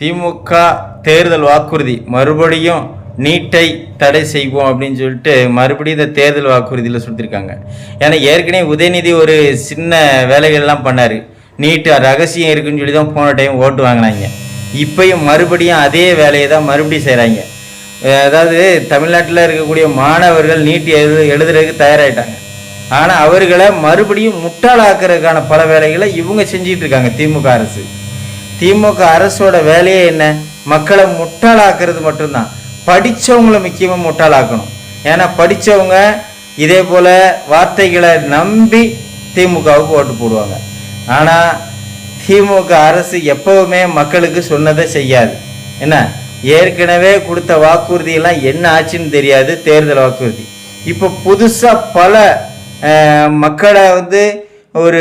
திமுக தேர்தல் வாக்குறுதி மறுபடியும் நீட்டை தடை செய்வோம் அப்படின்னு சொல்லிட்டு மறுபடியும் இந்த தேர்தல் வாக்குறுதியில் சொல்லியிருக்காங்க. ஏன்னா ஏற்கனவே உதயநிதி ஒரு சின்ன வேலைகள்லாம் பண்ணார். நீட்டு ரகசியம் இருக்குன்னு சொல்லி தான் போன டைம் ஓட்டு வாங்கினாங்க. இப்பயும் மறுபடியும் அதே வேலையை தான் மறுபடியும் செய்கிறாங்க. அதாவது தமிழ்நாட்டில் இருக்கக்கூடிய மாணவர்கள் நீட் எழுதுறதுக்கு தயாராகிட்டாங்க. ஆனால் அவர்களை மறுபடியும் முட்டாளாக்குறதுக்கான பல வேலைகளை இவங்க செஞ்சிட்டு இருக்காங்க. திமுக அரசோட வேலையே என்ன? மக்களை முட்டாளாக்குறது மட்டும்தான். படித்தவங்களை முக்கியமாக முட்டாளாக்கணும். ஏன்னா படித்தவங்க இதே போல் வார்த்தைகளை நம்பி திமுகவுக்கு ஓட்டு போடுவாங்க. ஆனால் திமுக அரசு எப்பவுமே மக்களுக்கு சொன்னதை செய்யாது. என்ன ஏற்கனவே கொடுத்த வாக்குறுதியெல்லாம் என்ன ஆச்சுன்னு தெரியாது. தேர்தல் வாக்குறுதி இப்போ புதுசாக பல மக்களை ஒரு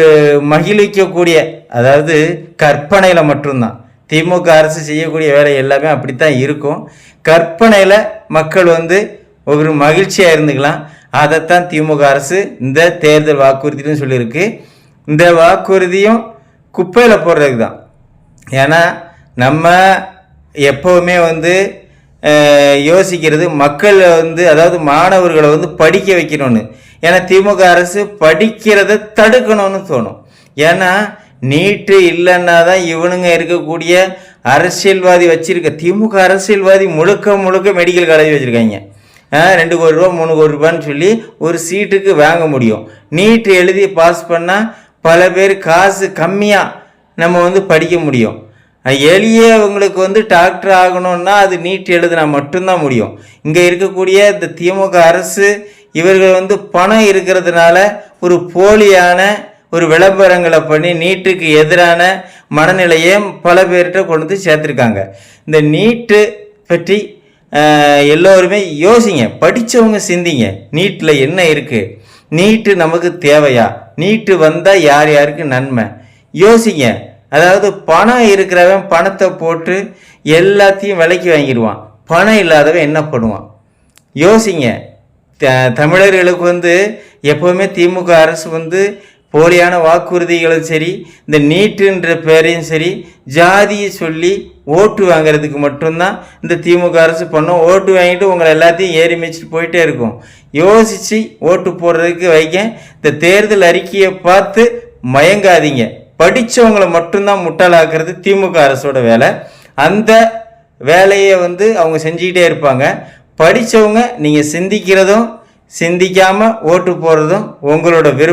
மகிழ்விக்கக்கூடிய, அதாவது கற்பனையில் மட்டும்தான். திமுக அரசு செய்யக்கூடிய வேலை எல்லாமே அப்படித்தான் இருக்கும். கற்பனையில் மக்கள் ஒரு மகிழ்ச்சியாக இருந்துக்கலாம். அதைத்தான் திமுக அரசு இந்த தேர்தல் வாக்குறுதின்னு சொல்லியிருக்கு. இந்த வாக்குறுதியும் குப்பையில் போடுறதுக்கு தான். ஏன்னா நம்ம எப்போவுமே யோசிக்கிறது மக்கள் அதாவது மாணவர்களை படிக்க வைக்கணும்னு. ஏன்னா திமுக அரசு படிக்கிறத தடுக்கணும்னு தோணும். ஏன்னா நீட்டு இல்லைன்னா தான் இவனுங்க இருக்கக்கூடிய அரசியல்வாதி வச்சிருக்க திமுக அரசியல்வாதி முழுக்க மெடிக்கல் காலேஜ் வச்சுருக்காங்க. 2 கோடி ரூபா 3 கோடி ரூபான்னு சொல்லி ஒரு சீட்டுக்கு வாங்க முடியும். நீட்டு எழுதி பாஸ் பண்ணால் பல பேர் காசு கம்மியாக நம்ம படிக்க முடியும். எளியவங்களுக்கு டாக்டர் ஆகணும்னா அது நீட் எழுதுனா மட்டும்தான் முடியும். இங்கே இருக்கக்கூடிய இந்த திமுக அரசு இவர்கள் பணம் இருக்கிறதுனால ஒரு போலியான ஒரு விளம்பரங்களை பண்ணி நீட்டுக்கு எதிரான மனநிலையை பல பேர்கிட்ட கொண்டு சேர்த்துருக்காங்க. இந்த நீட்டு பற்றி எல்லோருமே யோசிங்க, படித்தவங்க சிந்திங்க. நீட்டில் என்ன இருக்குது? நீட்டு நமக்கு தேவையா? நீட்டு வந்தால் யார் யாருக்கு நன்மை? யோசிங்க. அதாவது பணம் இருக்கிறவன் பணத்தை போட்டு எல்லாத்தையும் விலைக்கு வாங்கிடுவான். பணம் இல்லாதவன் என்ன பண்ணுவான்? யோசிங்க. தமிழர்களுக்கு எப்போவுமே திமுக அரசு போலியான வாக்குறுதிகளும் சரி, இந்த நீட்டுன்ற பேரையும் சரி, ஜாதியை சொல்லி ஓட்டு வாங்கிறதுக்கு மட்டும்தான் இந்த திமுக அரசு பண்ணும். ஓட்டு வாங்கிட்டு உங்களை எல்லாத்தையும் ஏறி மிச்சிட்டு போயிட்டே இருக்கும். யோசித்து ஓட்டு போடுறதுக்கு வைக்க. இந்த தேர்தல் அறிக்கையை பார்த்து மயங்காதீங்க. படித்தவங்களை மட்டும்தான் முட்டாளாக்குறது திமுக அரசோட வேலை. அந்த வேலையை அவங்க செஞ்சுக்கிட்டே இருப்பாங்க. படித்தவங்க நீங்கள் சிந்திக்கிறதும் சிந்திக்காமல் ஓட்டு போடுறதும் உங்களோட விருப்பம்.